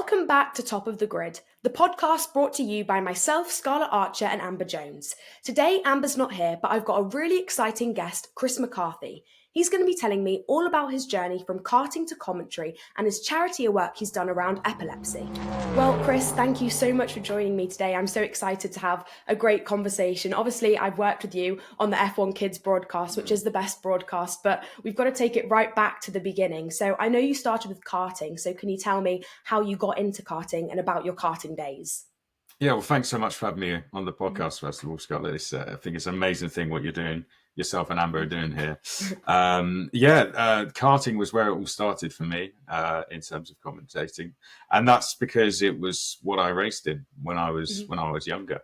Welcome back to Top of the Grid, the podcast brought to you by myself, Scarlett Archer, and Amber Jones. Today, Amber's not here, but I've got a really exciting guest, Chris McCarthy. He's going to be telling me all about his journey from karting to commentary and his charity work he's done around epilepsy. Well, Chris, thank you so much for joining me today. I'm so excited to have a great conversation. Obviously, I've worked with you on the F1 Kids broadcast, which is the best broadcast, but we've got to take it right back to the beginning. So I know you started with karting, so can you tell me how you got into karting and about your karting days? Yeah, well, thanks so much for having me on the podcast, first of all, Scarlett. I think it's an amazing thing what you're doing, yourself and Amber are doing here. Karting was where it all started for me in terms of commentating. And that's because it was what I raced in when I was younger.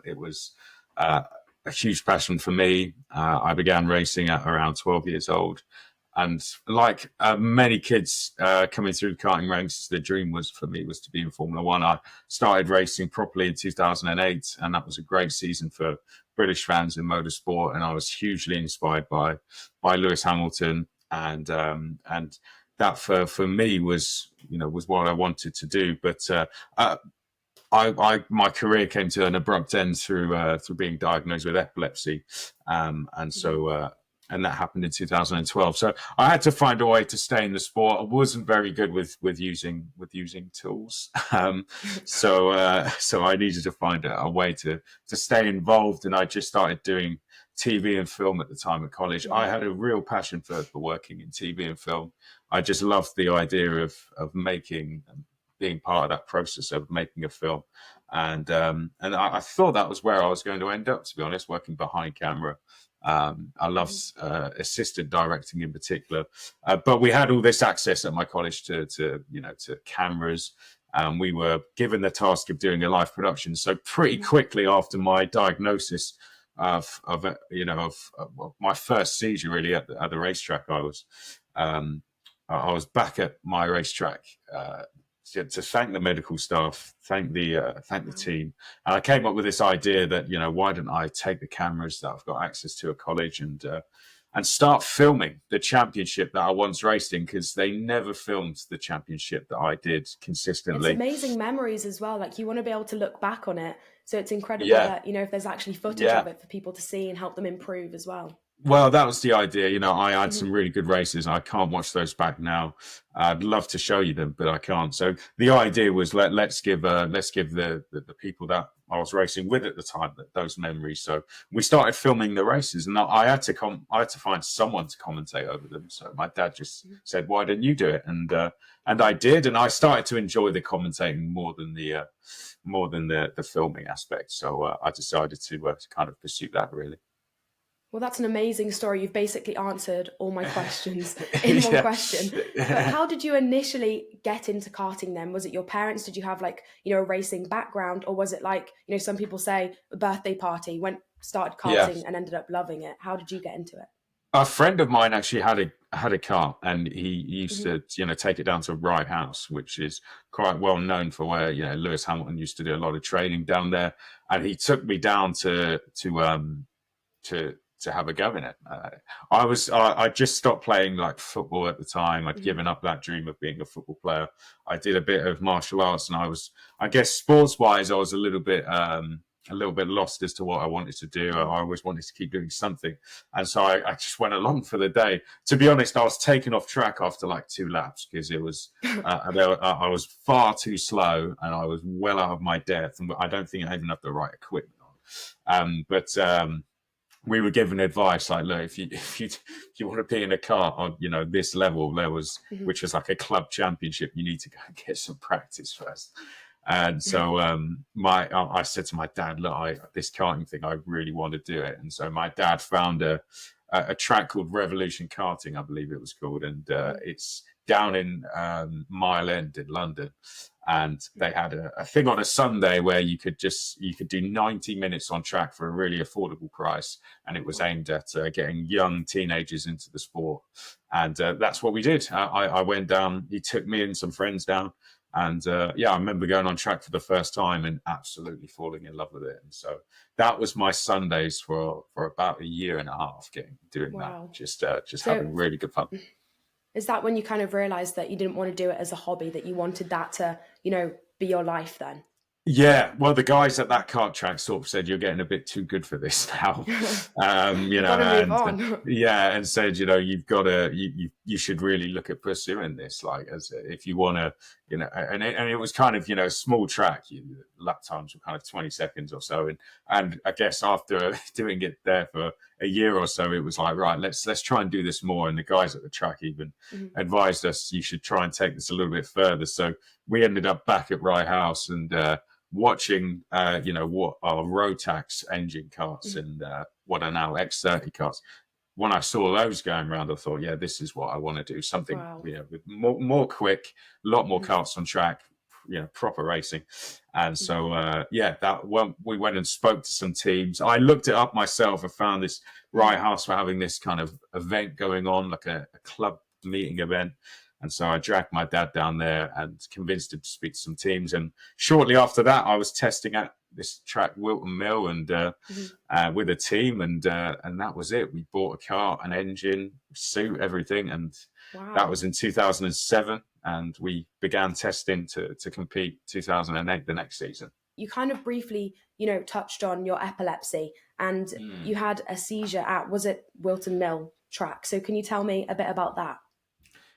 It was a huge passion for me. I began racing at around 12 years old. And like many kids coming through the karting ranks, the dream was for me was to be in Formula One. I started racing properly in 2008, and that was a great season for British fans in motorsport. And I was hugely inspired by Lewis Hamilton, and that for me was what I wanted to do. But my career came to an abrupt end through being diagnosed with epilepsy, and that happened in 2012. So I had to find a way to stay in the sport. I wasn't very good with using tools, so I needed to find a way to stay involved. And I just started doing TV and film at the time at college. I had a real passion for working in TV and film. I just loved the idea of making, being part of that process of making a film. And I thought that was where I was going to end up, to be honest, working behind camera. I loved assistant directing in particular, but we had all this access at my college to cameras. We were given the task of doing a live production. So pretty quickly after my diagnosis of my first seizure, really at the racetrack, I was back at my racetrack to thank the medical staff, thank the team. And I came up with this idea that, why don't I take the cameras that I've got access to at college and start filming the championship that I once raced in, because they never filmed the championship that I did consistently. It's amazing memories as well. Like, you want to be able to look back on it. So it's incredible that, if there's actually footage of it for people to see and help them improve as well. Well, that was the idea. I had some really good races. I can't watch those back now. I'd love to show you them, but I can't. So the idea was let's give the people that I was racing with at the time those memories. So we started filming the races, and I had to find someone to commentate over them. So my dad just said, "Why don't you do it?" And I did, and I started to enjoy the commentating more than the filming aspect. So I decided to kind of pursue that, really. Well, that's an amazing story. You've basically answered all my questions in one question. But how did you initially get into karting then? Was it your parents? Did you have a racing background? Or was it like, some people say a birthday party, started karting and ended up loving it? How did you get into it? A friend of mine actually had a car, and he used to, take it down to Rye House, which is quite well known for where, Lewis Hamilton used to do a lot of training down there. And he took me down to have a go in it. I just stopped playing football at the time. I'd given up that dream of being a football player. I did a bit of martial arts, and I guess sports wise, I was a little bit lost as to what I wanted to do. I always wanted to keep doing something. And so I just went along for the day. To be honest, I was taken off track after 2 laps because it was, I was far too slow and I was well out of my depth. And I don't think I even had the right equipment on. We were given advice look, if you want to be in a car on this level, which was like a club championship, you need to go and get some practice first. And so I said to my dad, look, this karting thing, I really want to do it. And so my dad found a track called Revolution Karting, I believe it was called, and it's down in Mile End in London. And they had a thing on a Sunday where you could do 90 minutes on track for a really affordable price. And it was aimed at getting young teenagers into the sport. And that's what we did. I went down, he took me and some friends down. And I remember going on track for the first time and absolutely falling in love with it. And so that was my Sundays for about a year and a half doing that, just having really good fun. Is that when you kind of realized that you didn't want to do it as a hobby, that you wanted that to be your life then? Yeah, well, the guys at that kart track sort of said, "You're getting a bit too good for this now," You got to move and on. yeah, and said, "You've got to, you should really look at pursuing this, like, as if you want to, and it was kind of, a small track. Lap times were kind of 20 seconds or so, and I guess after doing it there for a year or so, it was like, right, let's try and do this more. And the guys at the track even advised us, you should try and take this a little bit further. So we ended up back at Rye House and watching, what are Rotax engine karts and what are now X30 karts. When I saw those going around, I thought, yeah, this is what I want to do. Something, with more quick, a lot more karts on track, proper racing. And so, we went and spoke to some teams. I looked it up myself and found this Rye House for having this kind of event going on, like a club meeting event. And so I dragged my dad down there and convinced him to speak to some teams. And shortly after that, I was testing at this track, Wilton Mill, and with a team, and that was it. We bought a car, an engine, suit, everything, and that was in 2007. And we began testing to compete 2008, the next season. You kind of briefly, touched on your epilepsy, and you had a seizure at, was it Wilton Mill track? So can you tell me a bit about that?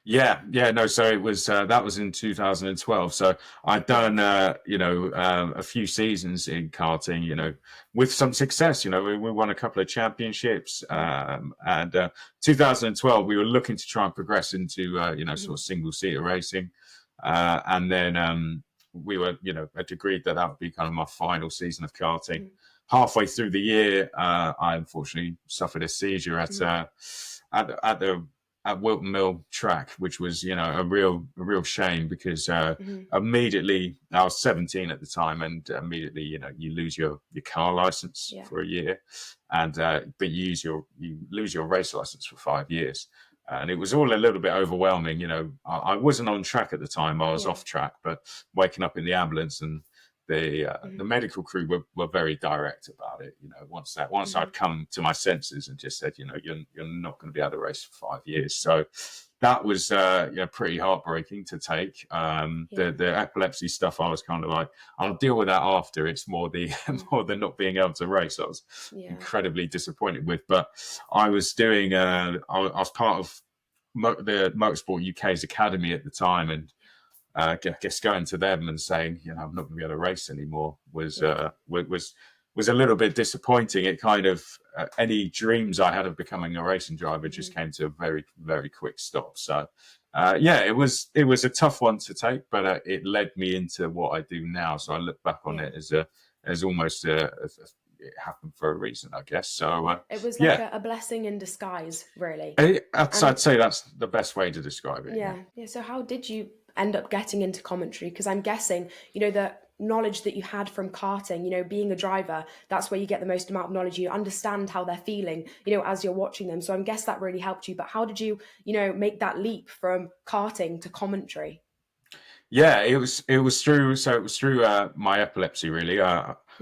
No. So it was that was in 2012. So I'd done a few seasons in karting, with some success. We won a couple of championships, and 2012 we were looking to try and progress into sort of single seater racing, and then we were had agreed that would be kind of my final season of karting. Halfway through the year, I unfortunately suffered a seizure at Wilton Mill track, which was, a real shame, because immediately, I was 17 at the time, and immediately, you lose your car license for a year, and but you lose your race license for 5 years. And it was all a little bit overwhelming. I wasn't on track at the time. I was off track, but waking up in the ambulance, and the medical crew were very direct about it. Once I'd come to my senses and just said, you're not going to be able to race for 5 years. So that was pretty heartbreaking to take. The epilepsy stuff, I was kind of like, I'll deal with that after. It's more the not being able to race. I was incredibly disappointed with. But I was doing I was part of the Motorsport UK's academy at the time, and I guess going to them and saying, I'm not going to be able to race anymore was a little bit disappointing. It kind of any dreams I had of becoming a racing driver just came to a very, very quick stop. So it was a tough one to take, but it led me into what I do now. So I look back on it as almost it happened for a reason, I guess. So it was like a blessing in disguise, really. I'd say that's the best way to describe it. Yeah. So how did you end up getting into commentary? Because I'm guessing, the knowledge that you had from karting, being a driver, that's where you get the most amount of knowledge. You understand how they're feeling, as you're watching them. So I guess that really helped you. But how did you, make that leap from karting to commentary? Yeah, it was through. So it was through my epilepsy, really.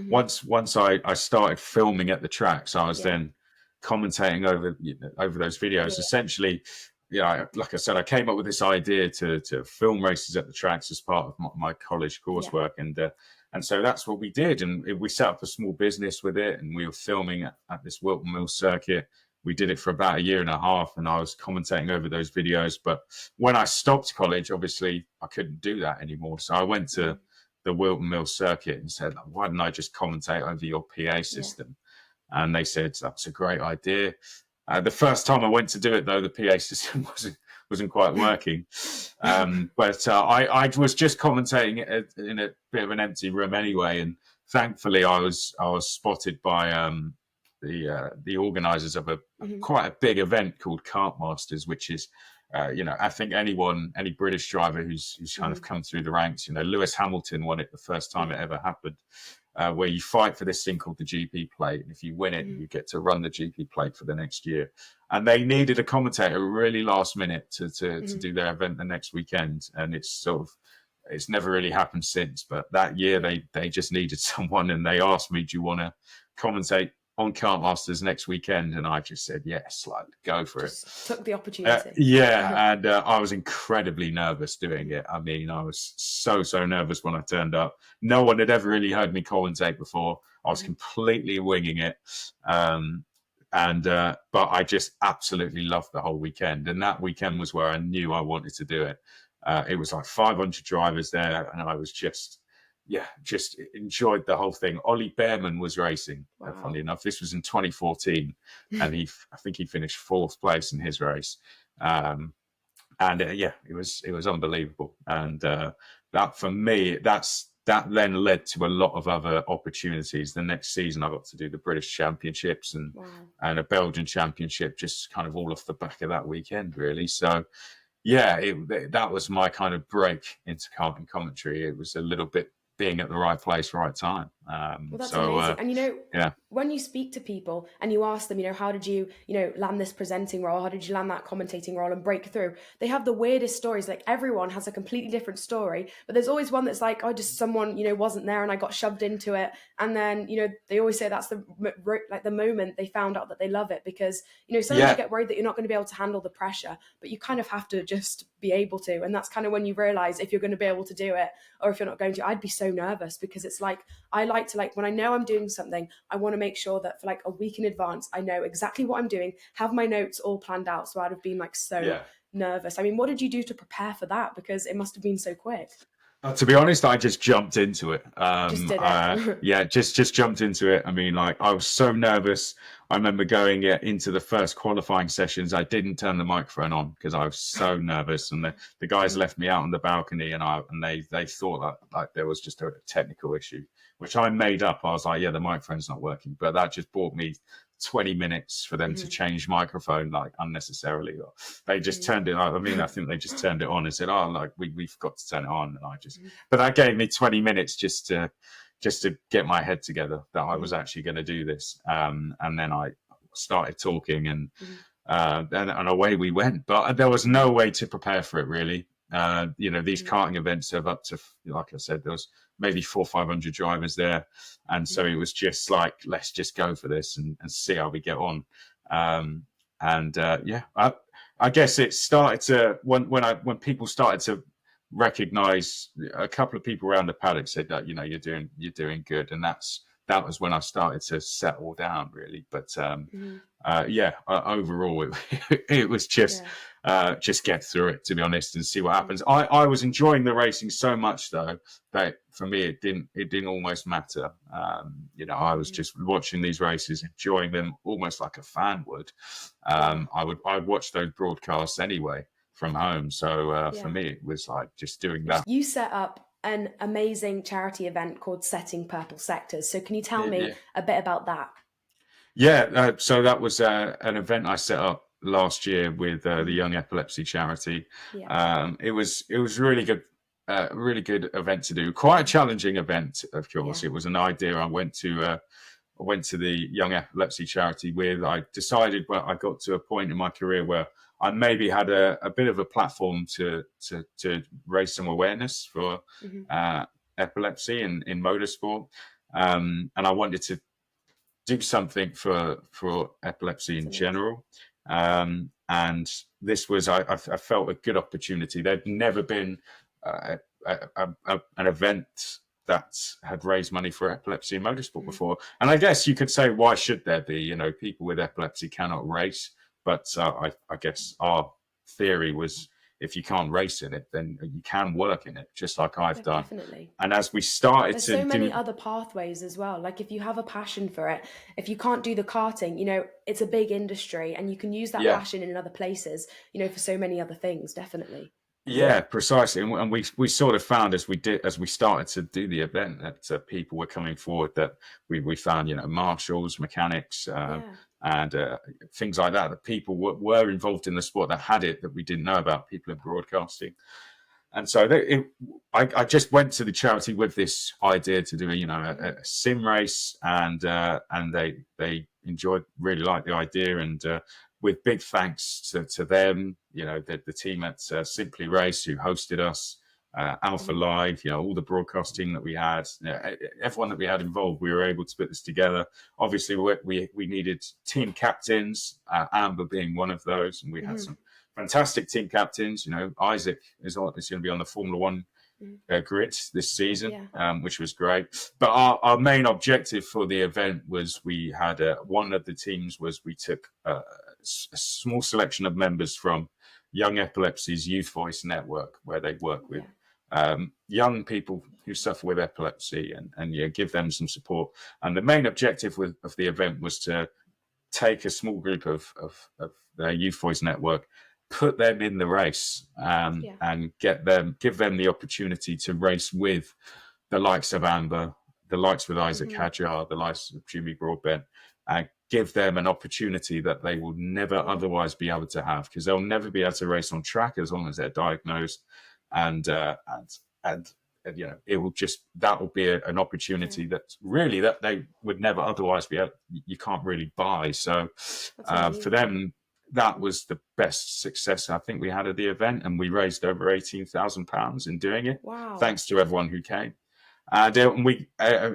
Once I started filming at the tracks, I was then commentating over those videos. Essentially, like I said, I came up with this idea to film races at the tracks as part of my college coursework, and so that's what we did. And we set up a small business with it, and we were filming at this Wilton Mill circuit. We did it for about a year and a half, and I was commentating over those videos. But when I stopped college, obviously I couldn't do that anymore. So I went to the Wilton Mill circuit and said, why didn't I just commentate over your PA system? And they said, that's a great idea. The first time I went to do it, though, the PA system wasn't quite working. But I was just commentating in a bit of an empty room anyway. And thankfully, I was spotted by the organisers of quite a big event called Kart Masters, which is, I think any British driver who's kind of come through the ranks, Lewis Hamilton won it the first time it ever happened. Where you fight for this thing called the GP plate. And if you win it, you get to run the GP plate for the next year. And they needed a commentator really last minute to do their event the next weekend. And it's never really happened since. But that year they just needed someone, and they asked me, do you want to commentate on Kart Masters next weekend, and I just said yes, like go for it. Just took the opportunity. And I was incredibly nervous doing it. I mean, I was so nervous when I turned up. No one had ever really heard me commentate before. I was completely winging it. But I just absolutely loved the whole weekend. And that weekend was where I knew I wanted to do it. It was like 500 drivers there, and I was just enjoyed the whole thing. Ollie Behrman was racing, funny enough. This was in 2014, and I think he finished 4th place in his race. It was unbelievable. And that for me, that then led to a lot of other opportunities. The next season, I got to do the British Championships and a Belgian Championship, just kind of all off the back of that weekend, really. So, that was my kind of break into karting commentary. It was a little bit being at the right place, right time. Well, that's amazing. And when you speak to people and you ask them, how did you, land this presenting role? How did you land that commentating role and break through? They have the weirdest stories. Like, everyone has a completely different story, but there's always one that's like, just someone, wasn't there and I got shoved into it. And then, they always say that's the moment they found out that they love it, because, sometimes you get worried that you're not going to be able to handle the pressure, but you kind of have to just be able to. And that's kind of when you realize if you're going to be able to do it or if you're not going to. I'd be so nervous, because it's like, I like to, when I know I'm doing something, I want to make sure that for like a week in advance, I know exactly what I'm doing, have my notes all planned out. So I'd have been nervous. I mean, what did you do to prepare for that? Because it must have been so quick. To be honest, I just jumped into it. Just did it. Just jumped into it. I mean, I was so nervous. I remember going into the first qualifying sessions. I didn't turn the microphone on because I was so nervous, and the guys left me out on the balcony, and they thought that there was just a technical issue, which I made up. I was like, the microphone's not working, but that just brought me 20 minutes for them to change microphone unnecessarily. Or they just turned it on. I mean, I think they just turned it on and said, we forgot to turn it on. And but that gave me 20 minutes just to get my head together that I was actually going to do this. And then I started talking and away we went. But there was no way to prepare for it, really. These karting events have up to, like I said, there was maybe 400 or 500 drivers there. And so it was just like, let's just go for this and see how we get on. I guess it started to, when people started to recognize, a couple of people around the paddock said that, you're doing good. And that was when I started to settle down, really. But overall, it was just get through it, to be honest, and see what happens. I was enjoying the racing so much, though, that for me it didn't almost matter. I was just watching these races, enjoying them almost like a fan would. I'd watch those broadcasts anyway from home. So for me, it was like just doing that. You set up an amazing charity event called Setting Purple Sectors. So can you tell me a bit about that? So that was an event I set up last year with the Young Epilepsy charity. It was really good, really good event to do. Quite a challenging event, of course. It was an idea I went to the Young Epilepsy charity with. I decided when I got to a point in my career where I maybe had a bit of a platform to raise some awareness for epilepsy in motorsport, and I wanted to do something for epilepsy in general. And this was, I felt, a good opportunity. There'd never been an event that had raised money for epilepsy in motorsport before. And I guess you could say, why should there be? People with epilepsy cannot race. But I guess our theory was, if you can't race in it, then you can work in it, just like I've done. Definitely. And as we started There's so many other pathways as well. Like, if you have a passion for it, if you can't do the karting, it's a big industry, and you can use that passion in other places, for so many other things. Definitely. Yeah, precisely. And we sort of found as we started to do the event that people were coming forward, that we found, marshals, mechanics, and things like that people were involved in the sport that had it, that we didn't know about, people in broadcasting. And so I just went to the charity with this idea to do a sim race, and they really liked the idea, and with big thanks to them, the team at Simply Race, who hosted us, Alpha Live, all the broadcasting that we had, everyone that we had involved, we were able to put this together. Obviously, we needed team captains, Amber being one of those, and we had some fantastic team captains. Isaac is going to be on the Formula One grid this season, which was great. But our main objective for the event was we had one of the teams was we took a small selection of members from Young Epilepsy's Youth Voice Network, where they work with young people who suffer with epilepsy and give them some support. And the main objective of the event was to take a small group of their Youth Voice Network, put them in the race, and give them the opportunity to race with the likes of Amber, the likes with Isaac Hadjar, the likes of Jimmy Broadbent, and give them an opportunity that they will never otherwise be able to have, because they'll never be able to race on track as long as they're diagnosed, and it will that will be an opportunity that they would never otherwise be able, you can't really buy. So for them, that was the best success I think we had at the event, and we raised over £18,000 in doing it. Wow! Thanks to everyone who came. And we,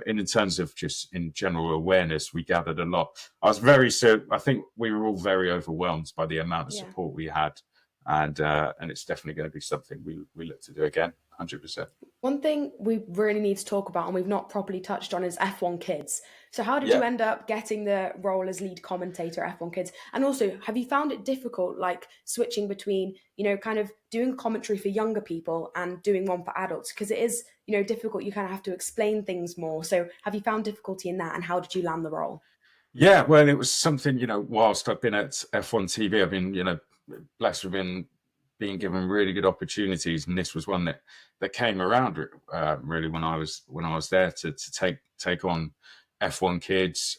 in terms of just in general awareness, we gathered a lot. I think we were all very overwhelmed by the amount of support we had, and it's definitely going to be something we look to do again, 100%. One thing we really need to talk about, and we've not properly touched on, is F1 Kids. So how did you end up getting the role as lead commentator at F1 Kids? And also, have you found it difficult, like switching between, kind of doing commentary for younger people and doing one for adults? Because it is, difficult. You kind of have to explain things more. So have you found difficulty in that, and how did you land the role? Yeah, well, it was something, whilst I've been at F1 TV, I've been, blessed with being given really good opportunities, and this was one that came around really when I was there to take on F1 Kids.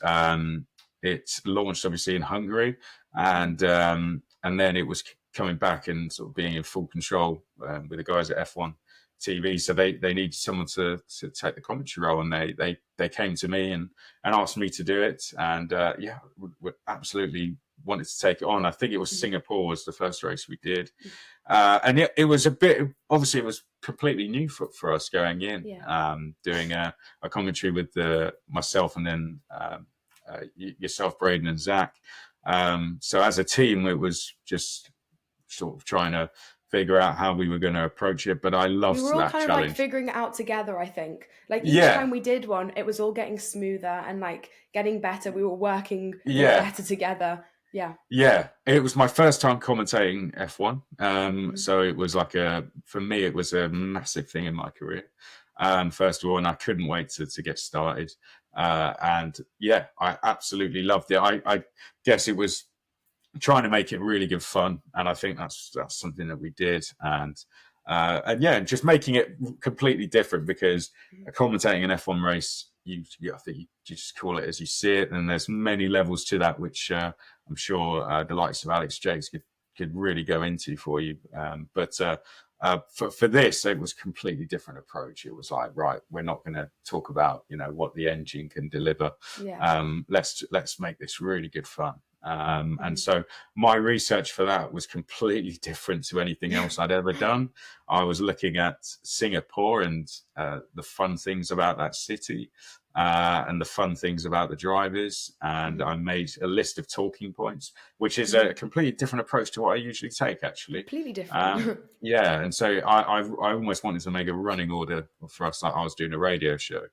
It launched obviously in Hungary, and then it was coming back and sort of being in full control with the guys at F1 TV. So they needed someone to take the commentary role, and they came to me and asked me to do it, and we absolutely wanted to take it on. I think it was Singapore was the first race we did, and it was a bit, obviously it was completely new for us going in, doing a commentary with myself and then yourself, Braden, and Zach. So as a team, it was just sort of trying to figure out how we were going to approach it, but I loved that challenge. We were all kind of like figuring it out together, I think. Like each time we did one, it was all getting smoother and like getting better. We were working better together. Yeah, it was my first time commentating F1, so it was for me it was a massive thing in my career, first of all, and I couldn't wait to get started, and I absolutely loved it. I guess it was trying to make it really good fun, and I think that's something that we did, and just making it completely different, because commentating an F1 race, I think you just call it as you see it, and there's many levels to that, which I'm sure the likes of Alex Jakes could really go into for you. But for this, it was a completely different approach. It was like, right, we're not going to talk about what the engine can deliver. Let's make this really good fun. And so my research for that was completely different to anything else I'd ever done. I was looking at Singapore and the fun things about that city, and the fun things about the drivers. And I made a list of talking points, which is a completely different approach to what I usually take, actually. Completely different. And so I almost wanted to make a running order for us, like I was doing a radio show.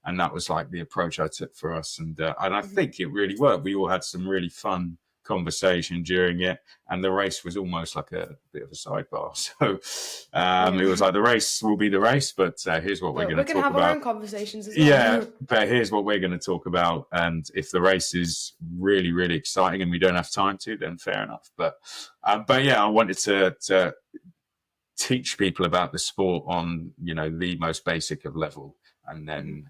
And that was like the approach I took for us. And I think it really worked. We all had some really fun conversation during it. And the race was almost like a bit of a sidebar. So it was like, the race will be the race, but here's what we're going to talk about. We're going to have our own conversations as well. Yeah, but here's what we're going to talk about. And if the race is really, really exciting and we don't have time to, then fair enough. But I wanted to teach people about the sport on, the most basic of level. And then,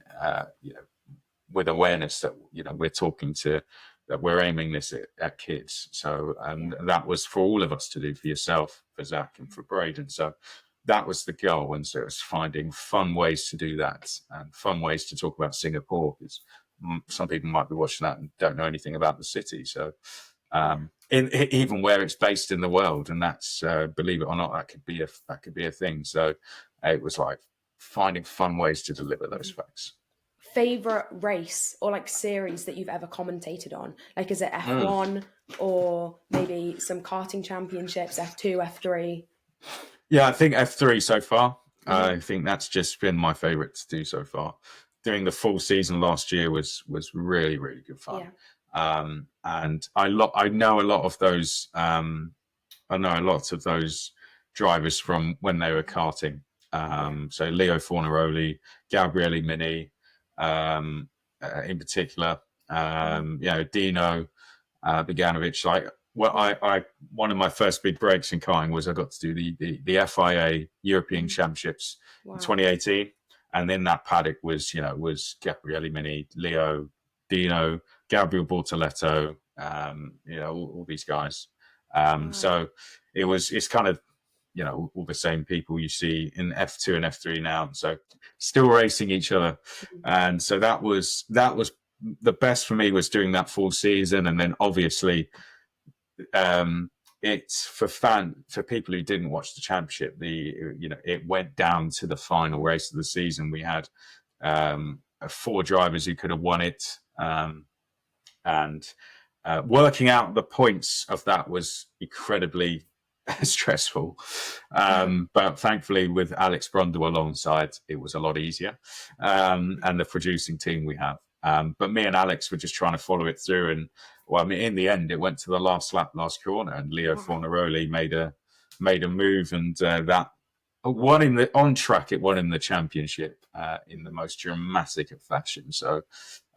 with awareness that, we're talking that we're aiming this at kids. So, that was for all of us to do, for yourself, for Zach, and for Braden. So that was the goal. And so it was finding fun ways to do that, and fun ways to talk about Singapore, because some people might be watching that and don't know anything about the city. So, even where it's based in the world, and that's, believe it or not, that could be a thing. So, it was like finding fun ways to deliver those facts. Favorite race or like series that you've ever commentated on? Like, is it F1 or maybe some karting championships, F2, F3? Yeah, I think F3 so far. I think that's just been my favorite to do so far. Doing the full season last year was really, really good fun. And I know a lot of those. I know a lot of those drivers from when they were karting. So Leo Fornaroli, Gabriele Mini, in particular. Dino Beganovic. Like, I one of my first big breaks in karting was I got to do the FIA European Championships in 2018, and then that paddock was Gabriele Mini, Leo, Dino, Gabriel Bortoletto, all these guys. So it's kind of all the same people you see in F2 and F3 now. So still racing each other, and so that was the best for me, was doing that full season. And then obviously it's for people who didn't watch the championship, it went down to the final race of the season. We had 4 drivers who could have won it, and working out the points of that was incredibly stressful, but thankfully with Alex Brundle alongside, it was a lot easier, and the producing team we have. But me and Alex were just trying to follow it through, and in the end, it went to the last lap, last corner, and Leo Fornaroli made a move, and that won on track. It won in the championship in the most dramatic of fashion. So,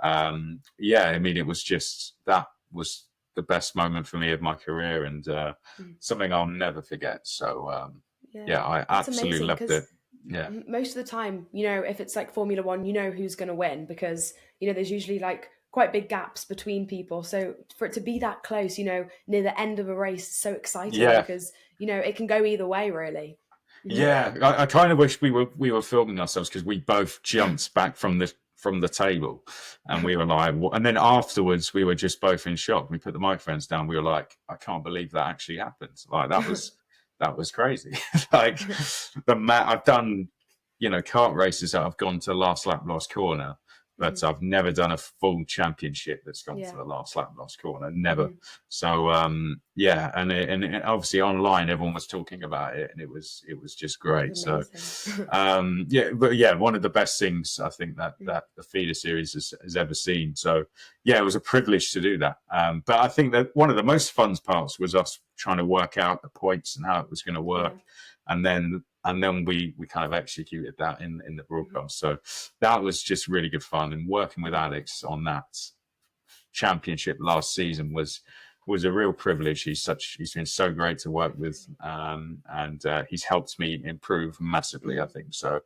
it was just, that was the best moment for me of my career, and something I'll never forget. So, I absolutely loved it. Yeah. Most of the time, if it's like Formula One, who's going to win, because, there's usually like quite big gaps between people. So for it to be that close, near the end of a race, is so exciting because, it can go either way, really. Yeah. I kind of wish we were filming ourselves, because we both jumped back from the table, and we were like, and then afterwards we were just both in shock. We put the microphones down. We were like, I can't believe that actually happened. Like, that was crazy. Like, I've done, kart races that I've gone to last lap, last corner, but I've never done a full championship that's gone to the last lap, last corner. Never. So, and obviously online, everyone was talking about it, and it was just great. So, one of the best things I think that the feeder series has ever seen. So, it was a privilege to do that. But I think that one of the most fun parts was us trying to work out the points and how it was going to work. And then we kind of executed that in the broadcast. So that was just really good fun. And working with Alex on that championship last season was a real privilege. He's been so great to work with, and he's helped me improve massively, I think. So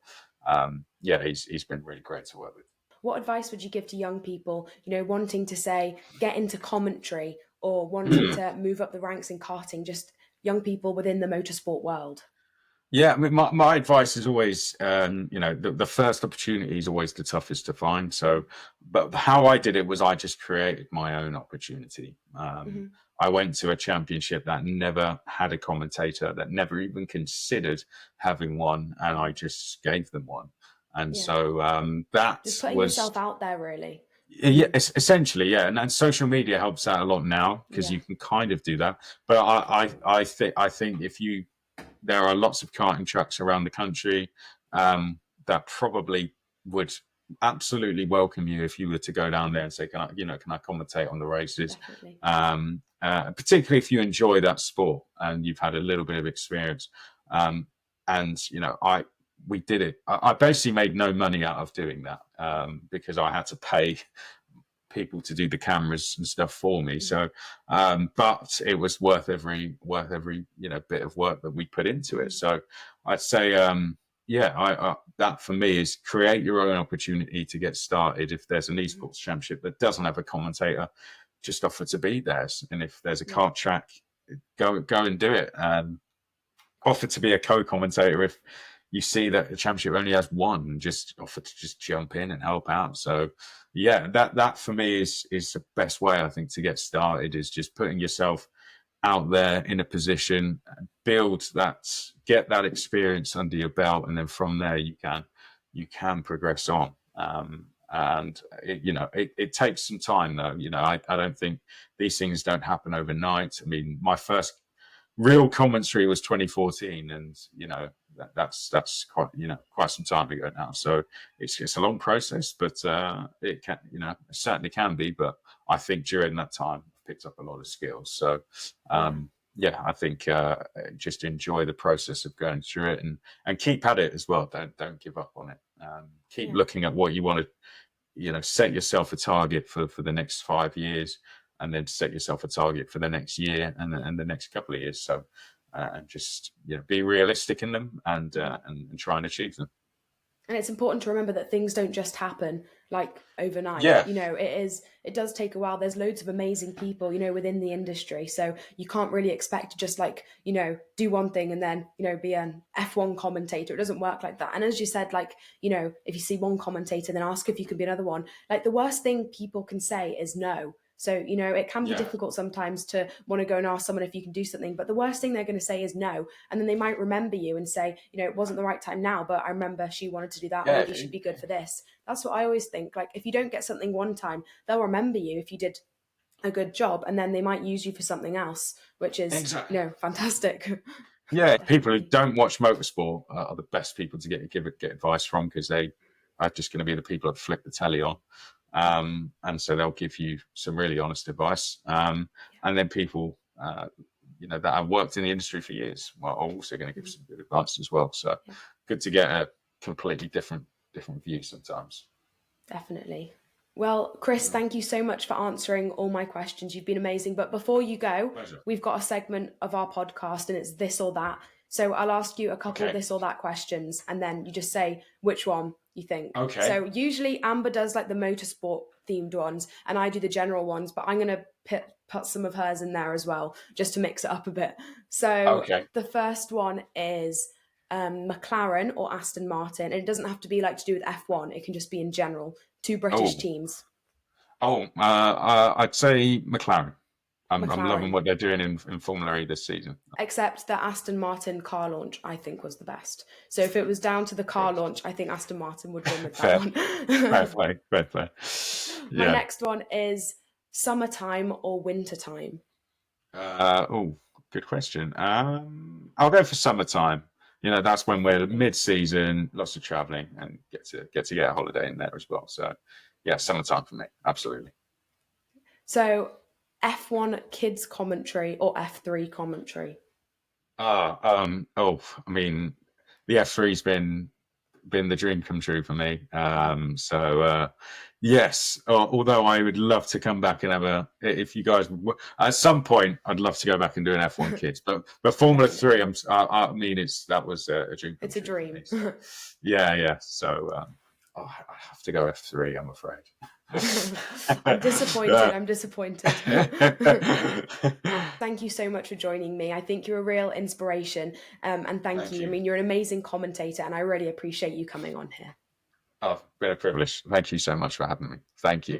he's been really great to work with. What advice would you give to young people, wanting to say get into commentary, or wanting to move up the ranks in karting, just young people within the motorsport world? Yeah, I mean, my advice is always, the first opportunity is always the toughest to find. So, but how I did it was I just created my own opportunity. I went to a championship that never had a commentator, that never even considered having one, and I just gave them one. And so that just putting yourself out there, really. Yeah, essentially, yeah, and social media helps out a lot now, because you can kind of do that. But I think there are lots of karting tracks around the country that probably would absolutely welcome you if you were to go down there and say, can I commentate on the races? Particularly if you enjoy that sport and you've had a little bit of experience. We did it. I basically made no money out of doing that, because I had to pay people to do the cameras and stuff for me. So, but it was worth every bit of work that we put into it. So I'd say, that for me is create your own opportunity to get started. If there's an esports championship that doesn't have a commentator, just offer to be there. And if there's a kart track, go and do it. Offer to be a co-commentator if you see that the championship only has one, just offer to just jump in and help out. So that for me is the best way, I think, to get started, is just putting yourself out there in a position, get that experience under your belt, and then from there you can progress on. And it takes some time, though. I don't think these things don't happen overnight. I mean, my first real commentary was 2014, and that's quite some time ago now. So it's a long process, but it can, it certainly can be. But I think during that time, I've picked up a lot of skills. So I think just enjoy the process of going through it, and keep at it as well. Don't give up on it. Keep looking at what you want to, set yourself a target for the next 5 years, and then set yourself a target for the next year and the next couple of years. So, and just be realistic in them and try and achieve them. And it's important to remember that things don't just happen like overnight. Yeah. It does take a while. There's loads of amazing people, within the industry. So you can't really expect to just do one thing and then, be an F1 commentator. It doesn't work like that. And as you said, if you see one commentator, then ask if you can be another one. Like, the worst thing people can say is no. So, it can be difficult sometimes to want to go and ask someone if you can do something, but the worst thing they're going to say is no. And then they might remember you and say, it wasn't the right time now, but I remember she wanted to do that. Maybe she'd be good for this. That's what I always think. Like, if you don't get something one time, they'll remember you if you did a good job, and then they might use you for something else, which is, fantastic. Yeah, people who don't watch motorsport are the best people to get advice from, because they are just going to be the people that flick the telly on. And so they'll give you some really honest advice. And then people, that have worked in the industry for years are also going to give some good advice as well. So good to get a completely different view sometimes. Definitely. Well, Chris, thank you so much for answering all my questions. You've been amazing. But before you go, Pleasure. We've got a segment of our podcast, and it's this or that. So I'll ask you a couple of this or that questions, and then you just say which one you think. Okay. So usually Amber does the motorsport themed ones, and I do the general ones, but I'm going to put some of hers in there as well, just to mix it up a bit. So the first one is McLaren or Aston Martin. And it doesn't have to be to do with F1. It can just be in general. 2 British teams. I'd say McLaren. I'm McLaren. loving what they're doing in Formula E this season. Except the Aston Martin car launch, I think, was the best. So if it was down to the car launch, I think Aston Martin would win with that one. Fair play. My next one is summertime or wintertime? Good question. I'll go for summertime. That's when we're mid-season, lots of traveling, and get to get a holiday in there as well. So, summertime for me, absolutely. So, F1 kids commentary or F3 commentary? I mean, the F3's been the dream come true for me. Yes, although I would love to come back and have if you guys, at some point, I'd love to go back and do an F1 kids, but Formula 3, that was a dream. It's a dream. So, yeah. So I have to go F3, I'm afraid. I'm disappointed. Thank you so much for joining me. I think you're a real inspiration, and thank you. I mean, you're an amazing commentator, and I really appreciate you coming on here. Oh, it's been a privilege. Thank you so much for having me. Thank you.